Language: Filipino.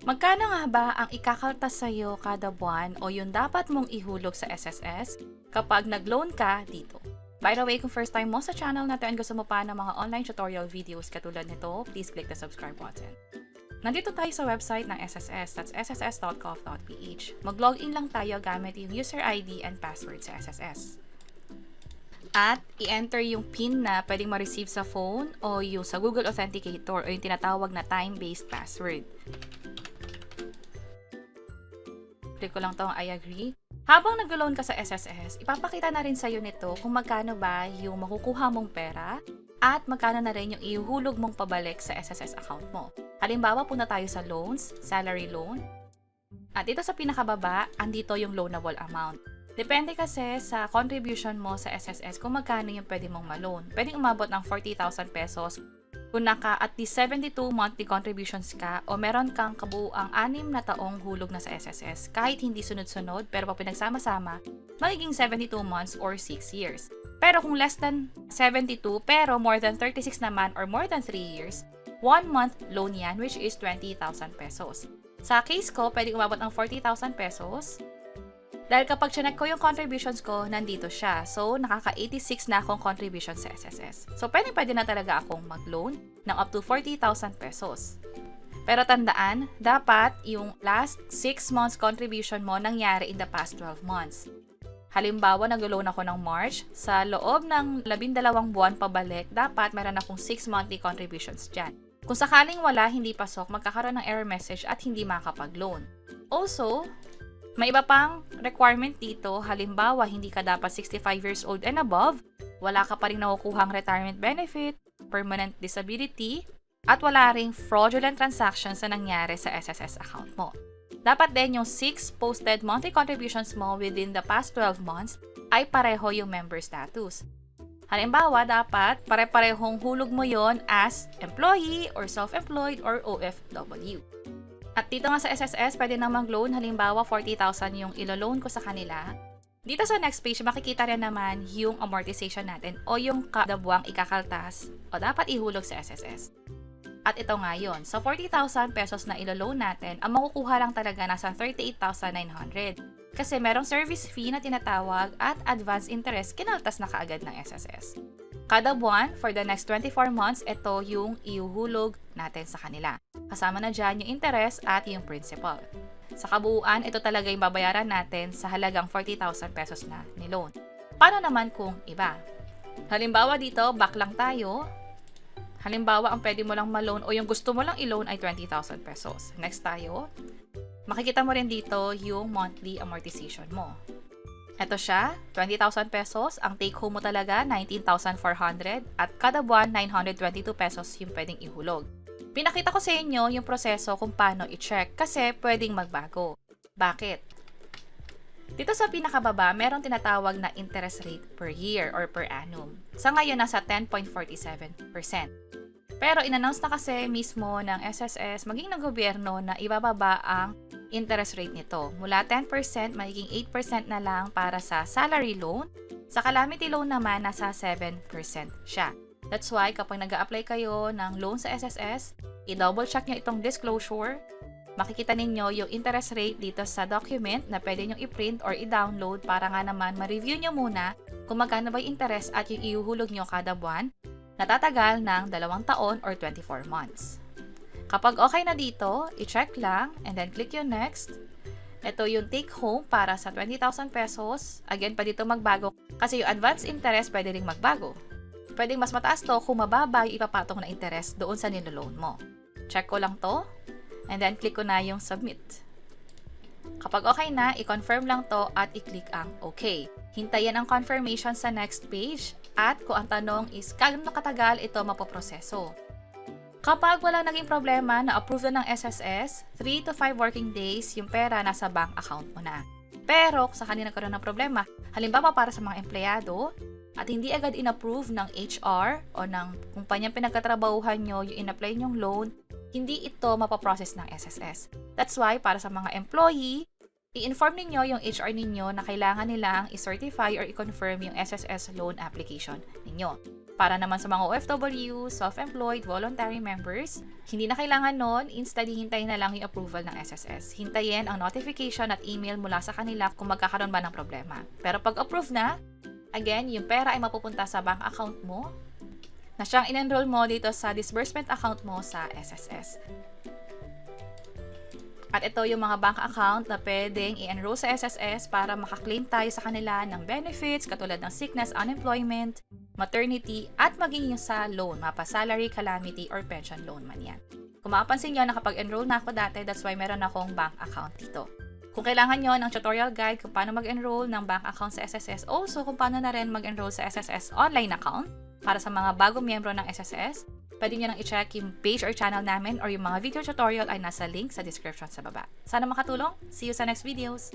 Magkano nga ba ang ikakaltas sa'yo kada buwan o yung dapat mong ihulog sa SSS kapag nag-loan ka dito? By the way, kung first time mo sa channel natin gusto mo pa ng mga online tutorial videos katulad nito, please click the subscribe button. Nandito tayo sa website ng SSS, that's sss.gov.ph. Mag-login lang tayo gamit yung user ID and password sa SSS. At i-enter yung PIN na pwedeng ma-receive sa phone o yung sa Google Authenticator o yung tinatawag na time-based password. Click ko lang tong I agree. Habang nag-loan ka sa SSS, ipapakita na rin sa'yo nito kung magkano ba yung makukuha mong pera at magkano na rin yung ihuhulog mong pabalik sa SSS account mo. Halimbawa, punta tayo sa loans, salary loan. At dito sa pinakababa, andito yung loanable amount. Depende kasi sa contribution mo sa SSS kung magkano yung pwede mong ma-loan. Pwedeng umabot ng 40,000 pesos kung naka at least 72 monthly contributions ka o meron kang kabuuang 6 na taong hulog na sa SSS kahit hindi sunod-sunod pero pag pinagsama-sama, magiging 72 months or 6 years. Pero kung less than 72 pero more than 36 naman or more than 3 years, 1 month loan yan which is 20,000 pesos. Sa case ko, pwedeng umabot ng 40,000 pesos. Dahil kapag chinek ko yung contributions ko, nandito siya. So, nakaka-86 na akong contribution sa SSS. So, pwede na talaga akong mag-loan ng up to 40,000 pesos. Pero tandaan, dapat yung last 6 months contribution mo nangyari in the past 12 months. Halimbawa, nag-loan ako ng March. Sa loob ng 12 buwan pabalik, dapat meron akong 6 monthly contributions dyan. Kung sakaling wala, hindi pasok, magkakaroon ng error message at hindi makakapag-loan. Also, may iba pang requirement dito, halimbawa hindi ka dapat 65 years old and above, wala ka pa rin nakukuhang retirement benefit, permanent disability, at wala ring fraudulent transactions na nangyari sa SSS account mo. Dapat din yung 6 posted monthly contributions mo within the past 12 months ay pareho yung member status. Halimbawa, dapat pare-parehong hulog mo yon as employee or self-employed or OFW. At dito nga sa SSS, pwede na mag-loan. Halimbawa, 40,000 yung ilo-loan ko sa kanila. Dito sa next page, makikita rin naman yung amortization natin o yung kada buwang ikakaltas o dapat ihulog sa SSS. At ito nga yun. Sa 40,000 pesos na ilo-loan natin, ang makukuha lang talaga nasa 38,900. Kasi merong service fee na tinatawag at advance interest kinaltas na kaagad ng SSS. Kada buwan, for the next 24 months, ito yung ihuhulog natin sa kanila. Kasama na dyan yung interest at yung principal. Sa kabuuan, ito talaga yung babayaran natin sa halagang 40,000 pesos na ni-loan. Paano naman kung iba? Halimbawa dito, back lang tayo. Halimbawa, ang pwede mo lang ma-loan o yung gusto mo lang i-loan ay 20,000 pesos. Next tayo. Makikita mo rin dito yung monthly amortization mo. Ito siya, 20,000 pesos. Ang take home mo talaga, 19,400 at kada buwan, 922 pesos yung pwedeng ihulog. Pinakita ko sa inyo yung proseso kung paano i-check kasi pwedeng magbago. Bakit? Dito sa pinakababa, meron tinatawag na interest rate per year or per annum. Sa ngayon, nasa 10.47%. Pero in-announce na kasi mismo ng SSS maging ng gobyerno na ibababa ang interest rate nito. Mula 10%, magiging 8% na lang para sa salary loan. Sa calamity loan naman, nasa 7% siya. That's why kapag nag-a-apply kayo ng loan sa SSS, i-double check nyo itong disclosure. Makikita ninyo yung interest rate dito sa document na pwede nyo i-print or i-download para nga naman ma-review nyo muna kung magkano ba yung interest at yung ihuhulog nyo kada buwan na tatagal ng 2 taon or 24 months. Kapag okay na dito, i-check lang and then click yung next. Ito yung take home para sa 20,000 pesos. Again, pwede ito magbago kasi yung advance interest pwede ring magbago. Pwedeng mas mataas to kung mababa yung ipapatong na interest doon sa niloloan mo. Check ko lang to and then click ko na yung submit. Kapag okay na, i-confirm lang to at i-click ang okay. Hintayin ang confirmation sa next page at kung ang tanong is gaano katagal ito mapoproseso. Kapag wala naging problema na approve na ng SSS, 3 to 5 working days yung pera nasa bank account mo na. Pero kung sakali nagkaroon ng problema, halimbawa para sa mga empleyado, at hindi agad in-approve ng HR o ng kumpanyang pinagkatrabahuhan nyo yung in-apply nyong loan, hindi ito mapaprocess ng SSS. That's why, para sa mga employee, i-inform ninyo yung HR ninyo na kailangan nilang i-certify or i-confirm yung SSS loan application ninyo. Para naman sa mga OFW, self-employed, voluntary members, hindi na kailangan nun, instantly hintayin na lang yung approval ng SSS. Hintayin ang notification at email mula sa kanila kung magkakaroon ba ng problema. Pero pag approve na, again, yung pera ay mapupunta sa bank account mo na siyang in-enroll mo dito sa disbursement account mo sa SSS. At ito yung mga bank account na pwedeng i-enroll sa SSS para makaklaim tayo sa kanila ng benefits katulad ng sickness, unemployment, maternity, at maging yung sa loan, mapa salary, calamity, or pension loan man yan. Kung mapapansin nyo, nakapag-enroll na ako dati, that's why meron akong bank account dito. Kung kailangan nyo ng tutorial guide kung paano mag-enroll ng bank account sa SSS, also kung paano na rin mag-enroll sa SSS online account para sa mga bagong miyembro ng SSS, pwede nyo nang i-check yung page or channel namin or yung mga video tutorial ay nasa link sa description sa baba. Sana makatulong. See you sa next videos!